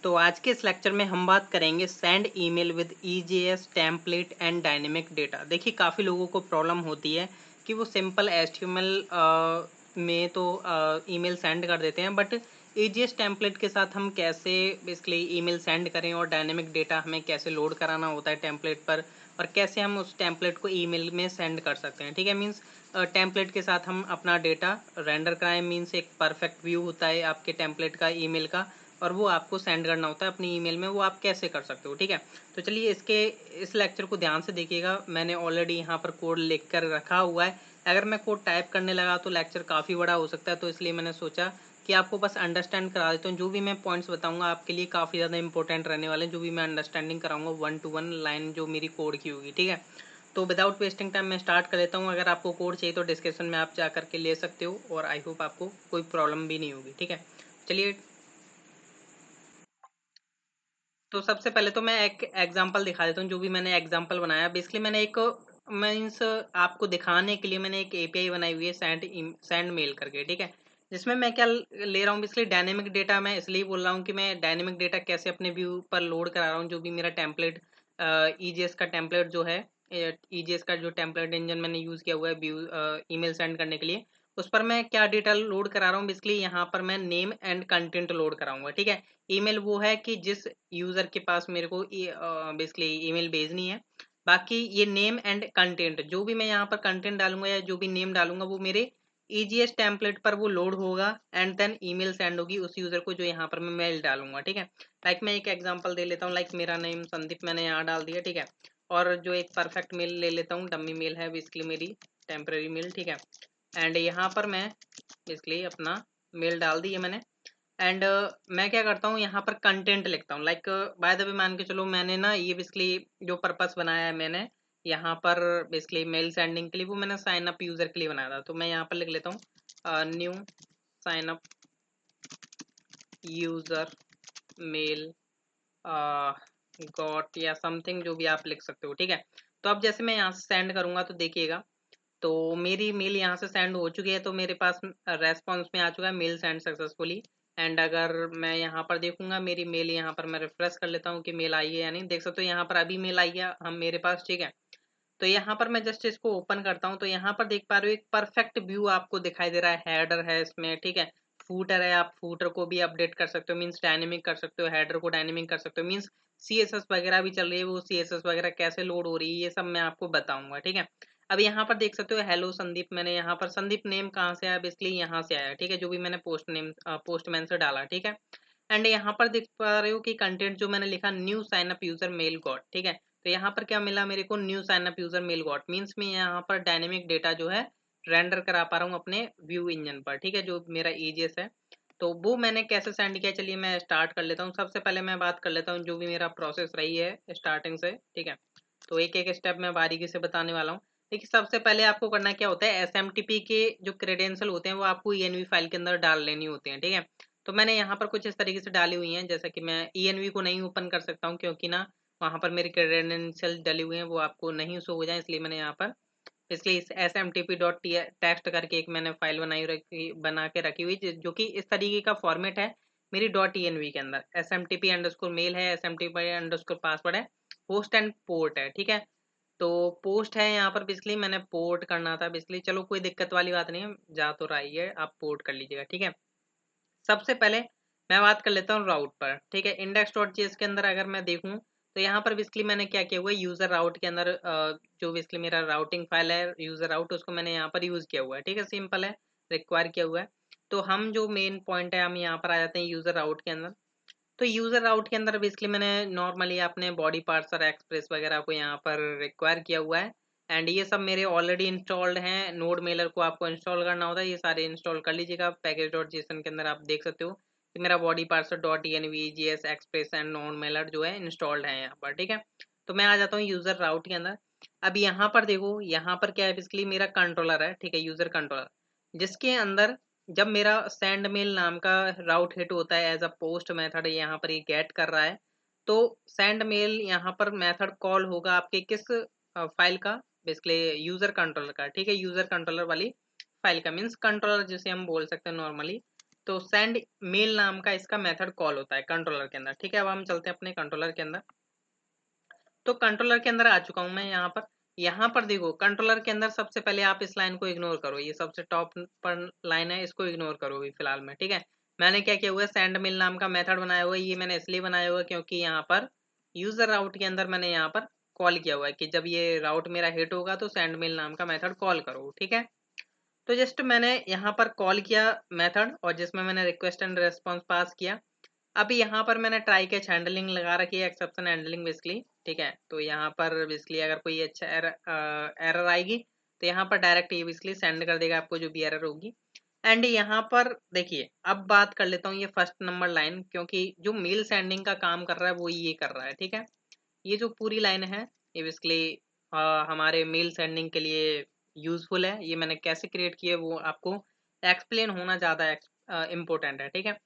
तो आज के इस लेक्चर में हम बात करेंगे send email with EJS template and dynamic data. देखिए काफ़ी लोगों को प्रॉब्लम होती है कि वो सिंपल एचटीएमएल में तो ईमेल सेंड कर देते हैं, बट ईजेएस टेम्पलेट के साथ हम कैसे बेसिकली ईमेल सेंड करें और डायनेमिक डेटा हमें कैसे लोड कराना होता है टेम्पलेट पर, और कैसे हम उस टेम्पलेट को ईमेल में सेंड कर सकते हैं। ठीक है, मीन्स टेम्पलेट के साथ हम अपना डेटा रेंडर कराएं, मीन्स एक परफेक्ट व्यू होता है आपके टेम्पलेट का ईमेल का, और वो आपको सेंड करना होता है अपनी ईमेल में। वो आप कैसे कर सकते हो। ठीक है, तो चलिए इस लेक्चर को ध्यान से देखिएगा। मैंने ऑलरेडी यहाँ पर कोड लिख कर रखा हुआ है। अगर मैं कोड टाइप करने लगा तो लेक्चर काफ़ी बड़ा हो सकता है, तो इसलिए मैंने सोचा कि आपको बस अंडरस्टैंड करा देता हूँ। जो भी मैं पॉइंट्स बताऊंगा आपके लिए काफ़ी ज़्यादा इंपॉर्टेंट रहने वाले हैं, जो भी मैं अंडरस्टैंडिंग कराऊंगा 1 to 1 लाइन जो मेरी कोड की होगी। ठीक है, तो विदाउट वेस्टिंग टाइम मैं स्टार्ट कर लेता हूँ। अगर आपको कोड चाहिए तो डिस्क्रिप्शन में आप जा करके ले सकते हो, और आई होप आपको कोई प्रॉब्लम भी नहीं होगी। ठीक है, चलिए। तो सबसे पहले तो मैं एक एग्जांपल दिखा देता हूँ, जो भी मैंने एग्जांपल बनाया। बेसिकली मैंने एक मीन्स आपको दिखाने के लिए मैंने एक एपीआई बनाई हुई है सेंड मेल करके। ठीक है, जिसमें मैं क्या ले रहा हूँ, बेसिकली डायनेमिक डेटा। मैं इसलिए बोल रहा हूँ कि मैं डायनेमिक डेटा कैसे अपने व्यू पर लोड करा रहा हूँ। जो भी मेरा टेम्पलेट ईजीएस का टेम्पलेट जो है, ईजीएस का जो टेम्पलेट इंजन मैंने यूज़ किया हुआ है व्यू ईमेल सेंड करने के लिए, उस पर मैं क्या डेटा लोड करा रहा हूँ। बेसिकली यहाँ पर मैं नेम एंड कंटेंट लोड कराऊंगा। ठीक है, ईमेल वो है कि जिस यूजर के पास मेरे को बेसिकली ईमेल भेजनी है। बाकी ये नेम एंड कंटेंट, जो भी मैं यहाँ पर कंटेंट डालूंगा या जो भी नेम डालूंगा, वो मेरे ईजीएस टेम्पलेट पर वो लोड होगा एंड देन ईमेल सेंड होगी उस यूजर को जो यहाँ पर मैं मेल डालूंगा। ठीक है, लाइक मैं एक एग्जांपल दे लेता हूँ। लाइक मेरा नेम संदीप मैंने यहाँ डाल दिया। ठीक है, और जो एक परफेक्ट मेल ले लेता हूँ, डम्मी मेल है बेसिकली मेरी, टेम्पररी मेल। ठीक है, एंड यहाँ पर मैं बेसिकली अपना मेल डाल दी है मैंने। एंड मैं क्या करता हूँ, यहाँ पर कंटेंट लिखता हूँ। लाइक बाय द वे मान के चलो, मैंने ना ये बेसिकली जो पर्पस बनाया है मैंने यहाँ पर बेसिकली मेल सेंडिंग के लिए, वो मैंने साइन अप यूजर के लिए बनाया था। तो मैं यहाँ पर लिख लेता हूँ new sign up user mail got या समथिंग, जो भी आप लिख सकते हो। ठीक है, तो अब जैसे मैं यहाँ से सेंड करूंगा तो देखिएगा, तो मेरी मेल यहाँ से सेंड हो चुकी है। तो मेरे पास रेस्पॉन्स में आ चुका है मेल सेंड सक्सेसफुली। एंड अगर मैं यहाँ पर देखूंगा मेरी मेल, यहाँ पर मैं रिफ्रेश कर लेता हूँ कि मेल आई है या नहीं। देख सकते हो यहाँ पर अभी मेल आई है हम मेरे पास। ठीक है, तो यहाँ पर मैं जस्ट इसको ओपन करता हूँ, तो यहाँ पर देख पा रहे हो एक परफेक्ट व्यू आपको दिखाई दे रहा है। हेडर है इसमें। ठीक है, फूटर है, आप फूटर को भी अपडेट कर सकते हो, मीन्स डायनेमिक कर सकते हो, हेडर को डायनेमिक कर सकते हो, मीन्स सीएसएस वगैरह भी चल रही है, वो सीएसएस वगैरह कैसे लोड हो रही है ये सब मैं आपको बताऊंगा। ठीक है, अब यहाँ पर देख सकते हो हेलो संदीप, मैंने यहाँ पर संदीप नेम कहाँ से आया, बेसिकली यहाँ से आया। ठीक है, जो भी मैंने पोस्टमैन से डाला। ठीक है, एंड यहाँ पर देख पा रहे हो कि कंटेंट जो मैंने लिखा new sign up user mail got. ठीक है, तो यहाँ पर क्या मिला मेरे को, new sign up user mail got, means मैं यहाँ पर डायनेमिक डेटा जो है रेंडर करा पा रहा हूँ अपने व्यू इंजन पर। ठीक है, जो मेरा ईजीएस है, तो वो मैंने कैसे सेंड किया, चलिए मैं स्टार्ट कर लेता हूँ। सबसे पहले मैं बात कर लेता हूँ जो भी मेरा प्रोसेस रही है स्टार्टिंग से। ठीक है, तो एक एक स्टेप मैं बारीकी से बताने वाला हूँ। देखिए सबसे पहले आपको करना क्या होता है, एसएमटीपी के जो क्रेडेंशियल होते हैं वो आपको ईएनवी फाइल के अंदर डाल लेनी होती हैं। ठीक है, तो मैंने यहाँ पर कुछ इस तरीके से डाली हुई हैं, जैसा कि मैं ईएनवी को नहीं ओपन कर सकता हूँ क्योंकि ना वहाँ पर मेरे क्रेडेंशियल डले हुए हैं, वो आपको नहीं शो हो जाए, इसलिए मैंने यहाँ पर इसलिए इस S M T P dot text करके एक मैंने फाइल बना के रखी हुई, जो कि इस तरीके का फॉर्मेट है मेरी डॉट ईएनवी के अंदर। S M T P underscore mail है, S M T P underscore password है, पोस्ट एंड पोर्ट है। ठीक है, तो पोस्ट है यहाँ पर बेसिकली मैंने पोर्ट करना था बेसिकली। चलो कोई दिक्कत वाली बात नहीं है, जा तो रही है, आप पोर्ट कर लीजिएगा। ठीक है, सबसे पहले मैं बात कर लेता हूँ राउट पर। ठीक है, इंडेक्स डॉट जेएस के अंदर अगर मैं देखूँ तो यहाँ पर बेसिकली मैंने क्या किया हुआ है, यूजर राउट के अंदर जो बेसिकली मेरा राउटिंग फाइल है यूजर राउट, उसको मैंने यहाँ पर यूज किया हुआ है। ठीक है, सिंपल है, रिक्वायर किया हुआ है। तो हम जो मेन पॉइंट है हम यहाँ पर आ जाते हैं यूजर राउट के अंदर। तो यूजर राउट के अंदर बेसिकली मैंने नॉर्मली अपने बॉडी पार्सर एक्सप्रेस वगैरह को यहाँ पर रिक्वायर किया हुआ है। एंड ये सब मेरे ऑलरेडी इंस्टॉल्ड हैं। नोड मेलर को आपको इंस्टॉल करना होता है, ये सारे इंस्टॉल कर लीजिएगा। पैकेज डॉट जेसन के अंदर आप देख सकते हो कि मेरा body parser dotenv EJS express and nodemailer जो है इंस्टॉल्ड है यहाँ पर। ठीक है, तो मैं आ जाता हूँ यूजर राउट के अंदर। अब यहाँ पर देखो, यहाँ पर क्या है, बेसिकली मेरा कंट्रोलर है। ठीक है, यूजर कंट्रोलर, जिसके अंदर जब मेरा सेंड मेल नाम का राउट हिट होता है एज अ पोस्ट मेथड, यहाँ पर ये गेट कर रहा है, तो सेंड मेल यहाँ पर मेथड कॉल होगा आपके किस फाइल का, बेसिकली यूजर कंट्रोलर का। ठीक है, यूजर कंट्रोलर वाली फाइल का, मीन्स कंट्रोलर जिसे हम बोल सकते हैं नॉर्मली। तो सेंड मेल नाम का इसका मेथड कॉल होता है कंट्रोलर के अंदर, ठीक है। अब हम चलते हैं अपने कंट्रोलर के अंदर। तो कंट्रोलर के अंदर आ चुका हूं मैं यहाँ पर। यहाँ पर देखो कंट्रोलर के अंदर सबसे पहले आप इस लाइन को इग्नोर करो, ये सबसे टॉप पर लाइन है, इसको इग्नोर करो अभी फिलहाल में, ठीक है। मैंने क्या किया हुआ है, सेंड मेल नाम का मेथड बनाया हुआ है। ये मैंने इसलिए बनाया हुआ है क्योंकि यहाँ पर यूजर राउट के अंदर मैंने यहाँ पर कॉल किया हुआ है कि जब ये राउट मेरा हिट होगा तो सेंड मेल नाम का मेथड कॉल करो, ठीक है। तो जस्ट मैंने यहाँ पर कॉल किया मेथड, और जिसमें मैंने रिक्वेस्ट एंड रेस्पॉन्स पास किया। अभी यहाँ पर मैंने ट्राई कैच हैंडलिंग लगा रखी है, एक्सेप्शन हैंडलिंग बेसिकली, ठीक है। तो यहाँ पर बेसिकली अगर कोई अच्छा एरर आएगी तो यहाँ पर डायरेक्ट ये बेसिकली सेंड कर देगा आपको जो भी एरर होगी। एंड यहाँ पर देखिए अब बात कर लेता हूँ ये फर्स्ट नंबर लाइन, क्योंकि जो मेल सेंडिंग का काम कर रहा है वो ये कर रहा है, ठीक है। ये जो पूरी लाइन है ये बेसिकली हमारे मेल सेंडिंग के लिए यूजफुल है। ये मैंने कैसे क्रिएट किया वो आपको एक्सप्लेन होना ज़्यादा इम्पोर्टेंट है, ठीक है।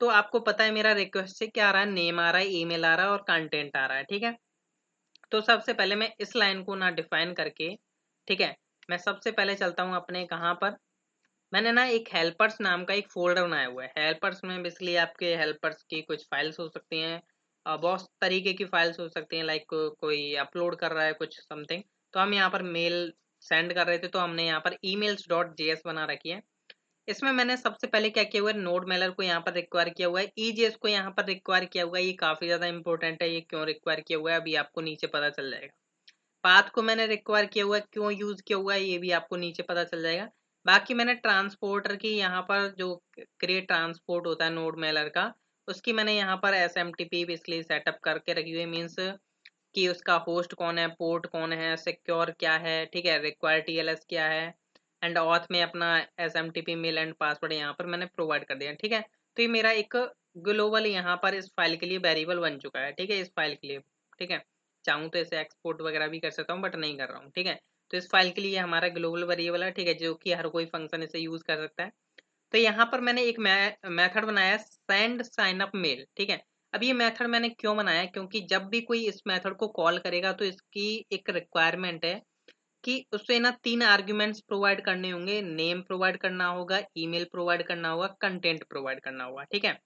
तो आपको पता है मेरा रिक्वेस्ट से क्या आ रहा है, नेम आ रहा है, ईमेल आ रहा है और कंटेंट आ रहा है, ठीक है। तो सबसे पहले मैं इस लाइन को ना डिफाइन करके, ठीक है, मैं सबसे पहले चलता हूँ अपने कहाँ पर, मैंने ना एक हेल्पर्स नाम का एक फोल्डर बनाया हुआ है। हेल्पर्स में बेसिकली आपके हेल्पर्स की कुछ फाइल्स हो सकती हैं, बहुत तरीके की फाइल्स हो सकती हैं, लाइक कोई अपलोड कर रहा है कुछ समथिंग, तो हम यहाँ पर मेल सेंड कर रहे थे तो हमने यहाँ पर emails.js बना रखी है। इसमें मैंने सबसे पहले क्या किया हुआ है, नोड मेलर को यहाँ पर रिक्वायर किया हुआ है, ईजेएस को यहाँ पर रिक्वायर किया हुआ है। ये काफी ज्यादा इंपॉर्टेंट है, ये क्यों रिक्वायर किया हुआ है अभी आपको नीचे पता चल जाएगा। पाथ को मैंने रिक्वायर किया हुआ है, क्यों यूज किया हुआ है ये भी आपको नीचे पता चल जाएगा। बाकी मैंने ट्रांसपोर्टर की यहाँ पर जो क्रिएट ट्रांसपोर्ट होता है नोड मेलर का, उसकी मैंने यहाँ पर SMTP इसलिए सेटअप करके रखी हुई है। मीन्स कि उसका होस्ट कौन है, पोर्ट कौन है, सिक्योर क्या है, ठीक है, रिक्वायर TLS क्या है, एंड ऑथ में अपना SMTP मेल एंड पासवर्ड यहाँ पर मैंने प्रोवाइड कर दिया, ठीक है। तो ये मेरा एक ग्लोबल यहाँ पर इस फाइल के लिए वेरिएबल बन चुका है, ठीक है, इस फाइल के लिए, ठीक है। चाहूँ तो इसे एक्सपोर्ट वगैरह भी कर सकता हूँ बट नहीं कर रहा हूँ, ठीक है। तो इस फाइल के लिए हमारा ग्लोबल वेरिएबल है, ठीक है, जो कि हर कोई फंक्शन इसे यूज कर सकता है। तो यहाँ पर मैंने एक मेथड बनाया सेंड साइन अप मेल, ठीक है। अब ये मेथड मैंने क्यों बनाया, क्योंकि जब भी कोई इस मेथड को कॉल करेगा तो इसकी एक रिक्वायरमेंट है कि उससे ना 3 आर्ग्यूमेंट्स प्रोवाइड करने होंगे, नेम प्रोवाइड करना होगा, ईमेल प्रोवाइड करना होगा, कंटेंट प्रोवाइड करना होगा, ठीक है।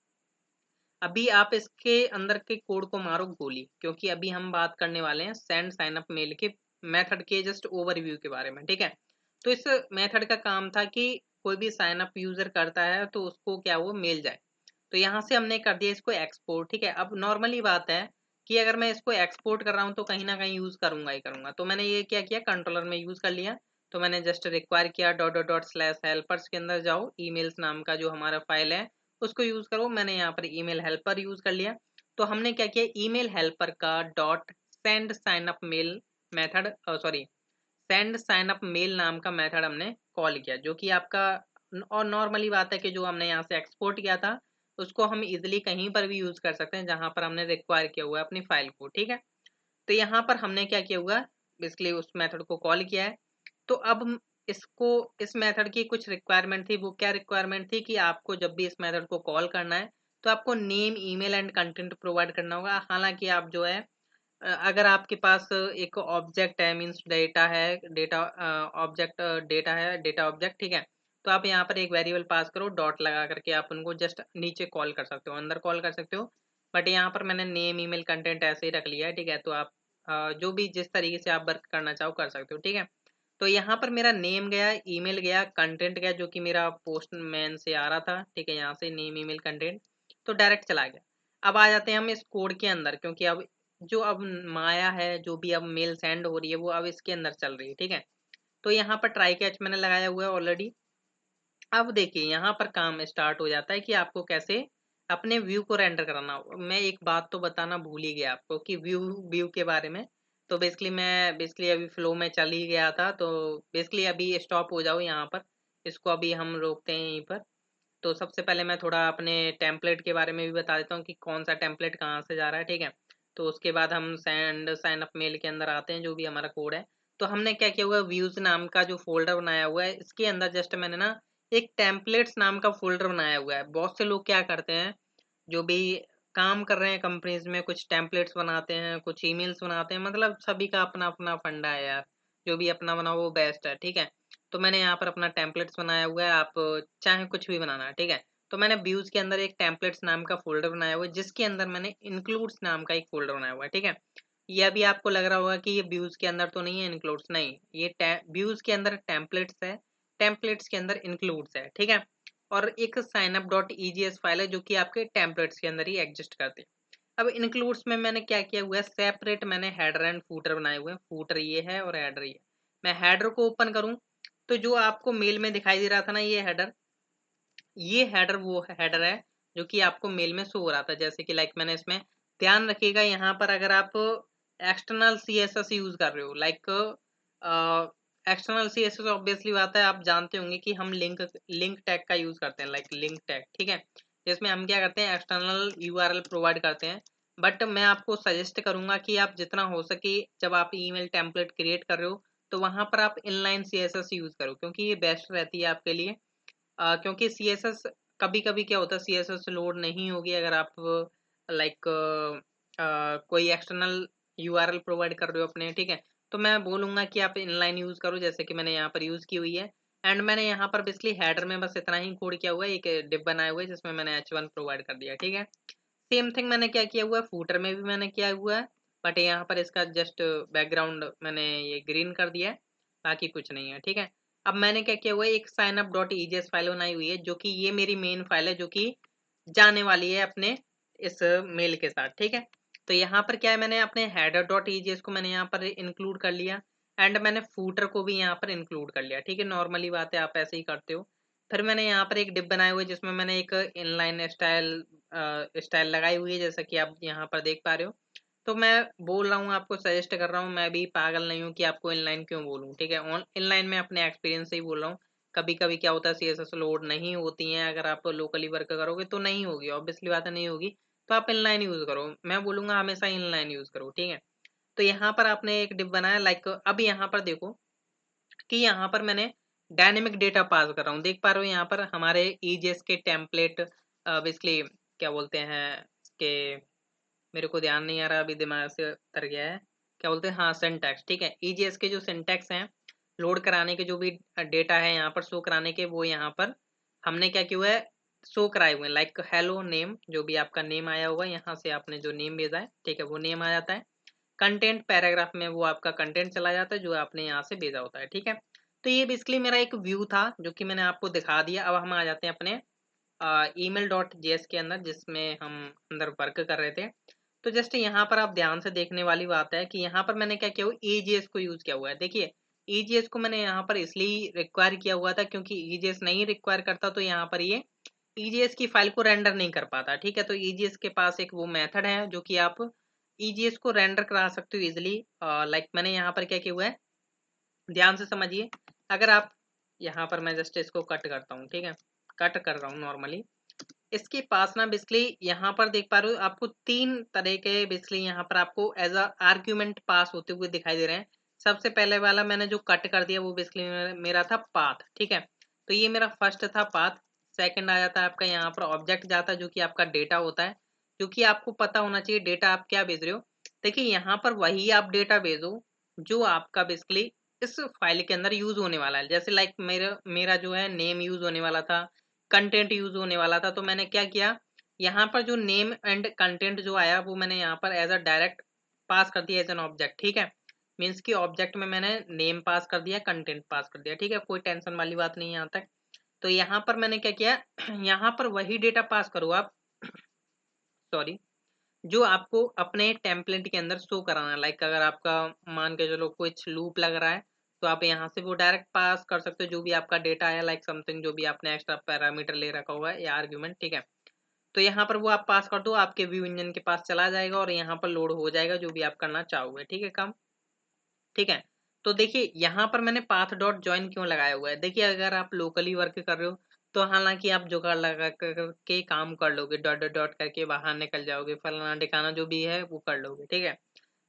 अभी आप इसके अंदर के कोड को मारो गोली, क्योंकि अभी हम बात करने वाले हैं सेंड साइन अप मेल के मेथड के जस्ट ओवरव्यू के बारे में, ठीक है। तो इस मेथड का काम था कि कोई भी साइन अप यूजर करता है तो उसको क्या वो मेल जाए। तो यहाँ से हमने कर दिया इसको एक्सपोर्ट, ठीक है। अब नॉर्मली बात है कि अगर मैं इसको एक्सपोर्ट कर रहा हूँ तो कहीं ना कहीं यूज करूंगा ही करूंगा, तो मैंने ये क्या किया, कंट्रोलर में यूज कर लिया। तो मैंने जस्ट रिक्वायर किया ./हेल्पर्स के अंदर जाओ, ईमेल्स नाम का जो हमारा फाइल है उसको यूज करो। मैंने यहाँ पर ईमेल हेल्पर यूज कर लिया। तो हमने क्या किया, ईमेल हेल्पर का dot send sign up mail method, sorry, send sign up mail नाम का मेथड हमने कॉल किया, जो कि आपका और नॉर्मली बात है कि जो हमने यहाँ से एक्सपोर्ट किया था उसको हम इजिली कहीं पर भी यूज कर सकते हैं जहां पर हमने रिक्वायर किया हुआ है अपनी फाइल को, ठीक है। तो यहाँ पर हमने क्या किया हुआ, बेसिकली उस मेथड को कॉल किया है। तो अब इसको, इस मेथड की कुछ रिक्वायरमेंट थी। वो क्या रिक्वायरमेंट थी कि आपको जब भी इस मेथड को कॉल करना है तो आपको name, email and content provide करना होगा। हालांकि आप जो है अगर आपके पास एक ऑब्जेक्ट है, मींस डेटा है, डेटा ऑब्जेक्ट, डेटा है, डेटा ऑब्जेक्ट, ठीक है, तो आप यहाँ पर एक वेरिएबल पास करो, डॉट लगा करके आप उनको जस्ट नीचे कॉल कर सकते हो, अंदर कॉल कर सकते हो। बट यहाँ पर मैंने नेम, ईमेल, कंटेंट ऐसे ही रख लिया है, ठीक है। तो आप जो भी जिस तरीके से आप वर्क करना चाहो कर सकते हो, ठीक है। तो यहाँ पर मेरा नेम गया, ईमेल गया, कंटेंट गया, जो कि मेरा पोस्टमैन से आ रहा था, ठीक है, यहाँ से नेम, ईमेल, कंटेंट तो डायरेक्ट चला गया। अब आ जाते हैं हम इस कोड के अंदर, क्योंकि अब जो अब माया है, जो भी अब मेल सेंड हो रही है वो अब इसके अंदर चल रही है, ठीक है। तो यहाँ पर ट्राई कैच मैंने लगाया हुआ है ऑलरेडी। अब देखिए यहाँ पर काम स्टार्ट हो जाता है कि आपको कैसे अपने व्यू को रेंडर कराना होगा। मैं एक बात तो बताना भूल ही गया आपको कि व्यू व्यू के बारे में। तो बेसिकली अभी फ्लो में चल ही गया था, तो बेसिकली अभी स्टॉप हो जाओ यहाँ पर, इसको अभी हम रोकते हैं यहीं पर। तो सबसे पहले मैं थोड़ा अपने टेम्पलेट के बारे में भी बता देता हूँ कि कौन सा टेम्पलेट कहाँ से जा रहा है, ठीक है। तो उसके बाद हम सेंड साइन अप मेल के अंदर आते हैं, जो भी हमारा कोड है। तो हमने क्या किया हुआ है, व्यूज नाम का जो फोल्डर बनाया हुआ है इसके अंदर जस्ट मैंने ना एक टेम्पलेट्स नाम का फोल्डर बनाया हुआ है। बहुत से लोग क्या करते हैं, जो भी काम कर रहे हैं कंपनीज में, कुछ टेम्पलेट्स बनाते हैं, कुछ ईमेल्स बनाते हैं, मतलब सभी का अपना अपना फंडा है यार, जो भी अपना बनाओ वो बेस्ट है, ठीक है। तो मैंने यहाँ पर अपना टेम्पलेट्स बनाया हुआ है, आप चाहे कुछ भी बनाना है, ठीक है। तो मैंने व्यूज के अंदर एक टेम्पलेट्स नाम का फोल्डर बनाया हुआ है, जिसके अंदर मैंने इंक्लूड्स नाम का एक फोल्डर बनाया हुआ है। ठीक है, ये अभी आपको लग रहा होगा कि ये व्यूज के अंदर तो नहीं है, इंक्लूड्स नहीं, ये व्यूज के अंदर टेम्पलेट्स है, टेम्पलेट्स के अंदर इंक्लूड्स है। ठीक है, और एक साइनअप डॉट ईजीएस फाइल है जो कि आपके टेम्पलेट्स के अंदर ही एग्जिस्ट करती है। अब इंक्लूड्स में मैंने क्या किया हुआ है, सेपरेट मैंने हेडर एंड फूटर बनाए हुए हैं। फूटर ये है और हेडर ये है। मैं हेडर को ओपन करूं तो जो आपको मेल में दिखाई दे रहा था ना, ये हेडर, ये हेडर वो हेडर है जो कि आपको मेल में शो हो रहा था। जैसे कि लाइक मैंने इसमें ध्यान रखिएगा, यहाँ पर अगर आप एक्सटर्नल सीएसएस यूज कर रहे हो, लाइक एक्सटर्नल सीएसएस ऑब्वियसली बात है, आप जानते होंगे कि हम लिंक लिंक टैग का यूज करते हैं, लाइक लिंक टैग। ठीक है, जिसमें हम क्या करते हैं, एक्सटर्नल यूआरएल प्रोवाइड करते हैं। बट मैं आपको सजेस्ट करूंगा कि आप जितना हो सके, जब आप ईमेल टेम्पलेट क्रिएट कर रहे हो तो वहां पर आप इनलाइन सीएसएस यूज करो, क्योंकि ये बेस्ट रहती है आपके लिए। क्योंकि सीएसएस कभी कभी क्या होता है, सीएसएस लोड नहीं होगी अगर आप लाइक कोई एक्सटर्नल यूआरएल प्रोवाइड कर रहे हो अपने। ठीक है, तो मैं बोलूंगा कि आप इनलाइन यूज करो, जैसे कि मैंने यहाँ पर यूज की हुई है। एंड मैंने यहाँ पर बेसिकली हेडर में बस इतना ही कोड किया हुआ है, एक डिप बनाया हुआ है जिसमें मैंने h1 प्रोवाइड कर दिया। ठीक है, सेम थिंग मैंने क्या किया हुआ है, फूटर में भी मैंने किया हुआ है, बट यहाँ पर इसका जस्ट बैकग्राउंड मैंने ये ग्रीन कर दिया है, बाकी कुछ नहीं है। ठीक है, अब मैंने क्या किया हुआ है, एक sign up dot EJS file बनाई हुई है, जो कि ये मेरी मेन फाइल है, जो कि जाने वाली है अपने इस मेल के साथ। ठीक है, तो यहाँ पर क्या है, मैंने अपने हेडर डॉट ईजीएस को मैंने यहाँ पर इंक्लूड कर लिया, एंड मैंने फूटर को भी यहाँ पर इंक्लूड कर लिया। ठीक है, नॉर्मली बात है, आप ऐसे ही करते हो। फिर मैंने यहाँ पर एक डिप बनाए हुए जिसमें मैंने एक इनलाइन स्टाइल लगाई हुई है, जैसा कि आप यहाँ पर देख पा रहे हो। तो मैं बोल रहा हूँ, आपको सजेस्ट कर रहा हूँ, मैं भी पागल नहीं हूँ कि आपको इनलाइन क्यों बोलूँ। ठीक है, इनलाइन में अपने एक्सपीरियंस से ही बोल रहा हूँ। कभी कभी क्या होता है, सीएसएस लोड नहीं होती है, अगर आप लोकली वर्क करोगे तो नहीं होगी, ऑब्वियसली बात है नहीं होगी, तो आप इनलाइन यूज करो। मैं बोलूंगा हमेशा इनलाइन यूज करो। ठीक है, तो यहाँ पर आपने एक डिप बनाया, लाइक अब यहाँ पर देखो कि यहाँ पर मैंने डायनेमिक डेटा पास कर रहा हूँ, देख पा रहे हो यहाँ पर हमारे ईजीएस के टेम्पलेट बेसिकली क्या बोलते हैं कि, मेरे को ध्यान नहीं आ रहा, अभी दिमाग से उतर गया है, क्या बोलते हैं, हाँ सिंटैक्स। ठीक है, ईजीएस के जो सिंटैक्स हैं, लोड कराने के जो भी डेटा है यहाँ पर शो कराने के, वो यहाँ पर हमने क्या किया हुआ है, शो कराए हुए हैं। लाइक हेलो नेम, जो भी आपका नेम आया होगा, यहाँ से आपने जो नेम भेजा है, ठीक है, वो नेम आ जाता है। कंटेंट पैराग्राफ में वो आपका कंटेंट चला जाता है जो आपने यहाँ से भेजा होता है। ठीक है, तो ये बेसिकली मेरा एक व्यू था जो कि मैंने आपको दिखा दिया। अब हम आ जाते हैं अपने email डॉट जेएस के अंदर, जिसमें हम अंदर वर्क कर रहे थे। तो जस्ट यहाँ पर आप ध्यान से देखने वाली बात है कि यहाँ पर मैंने क्या किया हुआ, एजीएस को यूज किया हुआ है। देखिए, एजीएस को मैंने यहाँ पर इसलिए रिक्वायर किया हुआ था क्योंकि एजीएस नहीं रिक्वायर करता तो यहाँ पर ये ईजीएस की फाइल को रेंडर नहीं कर पाता। ठीक है, तो ईजीएस के पास एक वो मेथड है जो कि आप ईजीएस को रेंडर करा सकते हो इजिली। लाइक मैंने यहाँ पर क्या किया हुआ है, ध्यान से समझिए। अगर आप यहाँ पर, मैं जस्ट इसको कट करता हूँ, ठीक है, कट कर रहा हूँ नॉर्मली। इसके पास ना बेसिकली यहाँ पर देख पा रहे हो, आपको तीन तरह के बेसिकली यहाँ पर आपको एज अ आर्ग्यूमेंट पास होते हुए दिखाई दे रहे हैं। सबसे पहले वाला मैंने जो कट कर दिया वो बेसिकली मेरा था पाथ। ठीक है, तो ये मेरा फर्स्ट था पाथ। सेकंड आ जाता है आपका यहाँ पर ऑब्जेक्ट जाता है, जो कि आपका डेटा होता है, जो कि आपको पता होना चाहिए डेटा आप क्या भेज रहे हो। देखिए, यहाँ पर वही आप डेटा भेजो जो आपका बेसिकली इस फाइल के अंदर यूज होने वाला है। जैसे लाइक मेरा मेरा जो है नेम यूज होने वाला था, कंटेंट यूज होने वाला था, तो मैंने क्या किया, यहाँ पर जो नेम एंड कंटेंट जो आया वो मैंने यहाँ पर एज अ डायरेक्ट पास कर दिया एज एन ऑब्जेक्ट। ठीक है, मीन्स कि ऑब्जेक्ट में मैंने नेम पास कर दिया, कंटेंट पास कर दिया। ठीक है, कोई टेंशन वाली बात नहीं है यहाँ तक। तो यहाँ पर मैंने क्या किया, यहाँ पर वही डेटा पास करो आप, सॉरी, जो आपको अपने टेम्पलेट के अंदर शो कराना है। लाइक अगर आपका मान के चलो कुछ लूप लग रहा है, तो आप यहाँ से वो डायरेक्ट पास कर सकते हो जो भी आपका डेटा है, लाइक समथिंग जो भी आपने एक्स्ट्रा पैरामीटर ले रखा हुआ है या आर्ग्यूमेंट। ठीक है, तो यहाँ पर वो आप पास कर दो, आपके व्यू इंजन के पास चला जाएगा और यहाँ पर लोड हो जाएगा जो भी आप करना चाहोगे। ठीक है, काम। ठीक है, तो देखिए यहाँ पर मैंने पाथ डॉट ज्वाइन क्यों लगाया हुआ है। देखिए, अगर आप लोकली वर्क कर रहे हो तो हालांकि आप जुगाड़ लगा के काम कर लोगे, डॉट डॉट डॉट करके बाहर निकल जाओगे, फलाना ठिकाना जो भी है वो कर लोगे। ठीक है,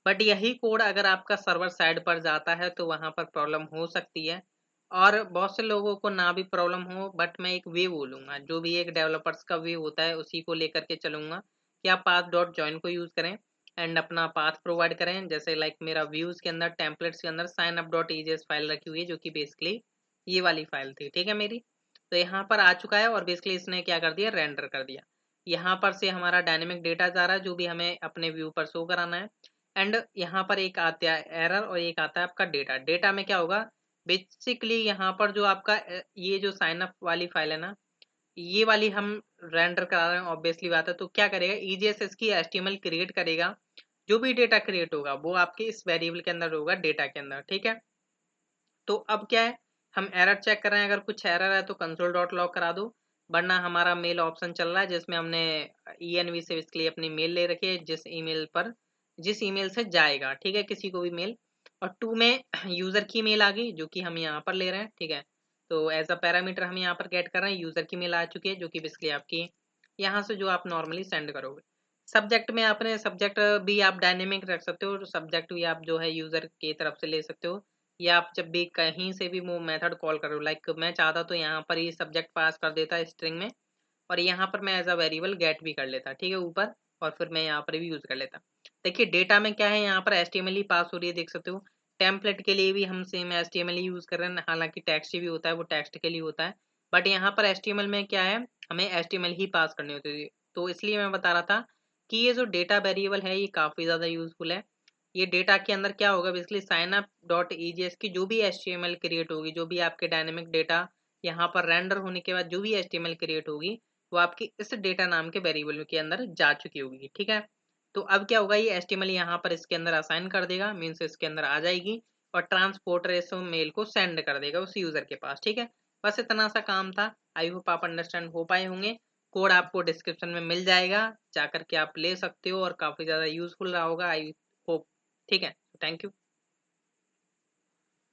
बट यही कोड अगर आपका सर्वर साइड पर जाता है तो वहां पर प्रॉब्लम हो सकती है। और बहुत से लोगों को ना भी प्रॉब्लम हो, बट मैं एक वे बोलूंगा, जो भी एक डेवलपर्स का वे होता है उसी को लेकर के चलूंगा कि आप पाथ डॉट ज्वाइन को यूज करें एंड अपना पाथ प्रोवाइड करें। जैसे लाइक मेरा व्यूज के अंदर टेम्पलेट्स के अंदर sign up dot EJS file रखी हुई है, जो कि बेसिकली ये वाली फाइल थी। ठीक है मेरी, तो यहाँ पर आ चुका है और बेसिकली इसने क्या कर दिया, रेंडर कर दिया। यहाँ पर से हमारा डायनेमिक डेटा जा रहा है जो भी हमें अपने व्यू पर शो कराना है। एंड यहाँ पर एक आता है एरर और एक आता है आपका डेटा। डेटा में क्या होगा, बेसिकली यहाँ पर जो आपका ये जो साइन अप वाली फाइल है ना, ये वाली हम रेंडर करा रहे हैं, ऑब्वियसली बात है। तो क्या करेगा, ईजीएस इसकी एचटीएमएल क्रिएट करेगा। जो भी डेटा क्रिएट होगा वो आपके इस वेरिएबल के अंदर होगा, डेटा के अंदर, ठीक है। तो अब क्या है, हम एरर चेक कर रहे हैं, अगर कुछ एरर है तो कंसोल डॉट लॉग करा दो, वरना हमारा मेल ऑप्शन चल रहा है जिसमें हमने ENV से इसके लिए अपनी मेल ले रखी है, जिस ईमेल से जाएगा, ठीक है, किसी को भी मेल। और 2 में यूजर की मेल आ गई जो कि हम यहाँ पर ले रहे हैं, ठीक है। तो एज अ पैरामीटर हम यहाँ पर गेट कर रहे हैं, यूजर की मेल आ चुकी है जो कि बेसिकली आपकी यहाँ से जो आप नॉर्मली सेंड करोगे। सब्जेक्ट में आपने सब्जेक्ट भी आप डायनेमिक रख सकते हो, सब्जेक्ट भी आप जो है यूजर की तरफ से ले सकते हो, या आप जब भी कहीं से भी वो मेथड कॉल करो, लाइक मैं चाहता तो यहाँ पर ही सब्जेक्ट पास कर देता स्ट्रिंग में, और यहाँ पर मैं एज अ वेरिएबल गेट भी कर लेता, ठीक है, ऊपर, और फिर मैं यहाँ पर भी यूज कर लेता। देखिए डेटा में क्या है, यहाँ पर HTML ही पास हो रही है, देख सकते हो। टेम्पलेट के लिए भी हम सेम HTML ही यूज कर रहे हैं, हालांकि टेक्स्ट भी होता है, वो टेक्स्ट के लिए होता है, बट यहाँ पर HTML में क्या है, हमें HTML ही पास करनी होती है। तो इसलिए मैं बता रहा था कि ये जो डेटा वेरिएबल है ये काफी ज्यादा यूजफुल है। ये डेटा के अंदर क्या होगा, basically sign up dot EJS की जो भी HTML क्रिएट होगी, जो भी आपके डायनेमिक डेटा यहाँ पर रेंडर होने के बाद जो भी HTML क्रिएट होगी, वो आपकी इस डेटा नाम के वेरिएबल के अंदर जा चुकी होगी, ठीक है। तो अब क्या होगा, ये HTML यहाँ पर इसके अंदर असाइन कर देगा, मीन्स इसके अंदर आ जाएगी, और ट्रांसपोर्टर इस मेल को सेंड कर देगा उस यूजर के पास, ठीक है। बस इतना सा काम था। आई होप आप अंडरस्टैंड हो पाए होंगे। कोड आपको डिस्क्रिप्शन में मिल जाएगा, जाकर के आप ले सकते हो, और काफी ज्यादा यूजफुल रहा होगा, आई होप। ठीक है, थैंक यू।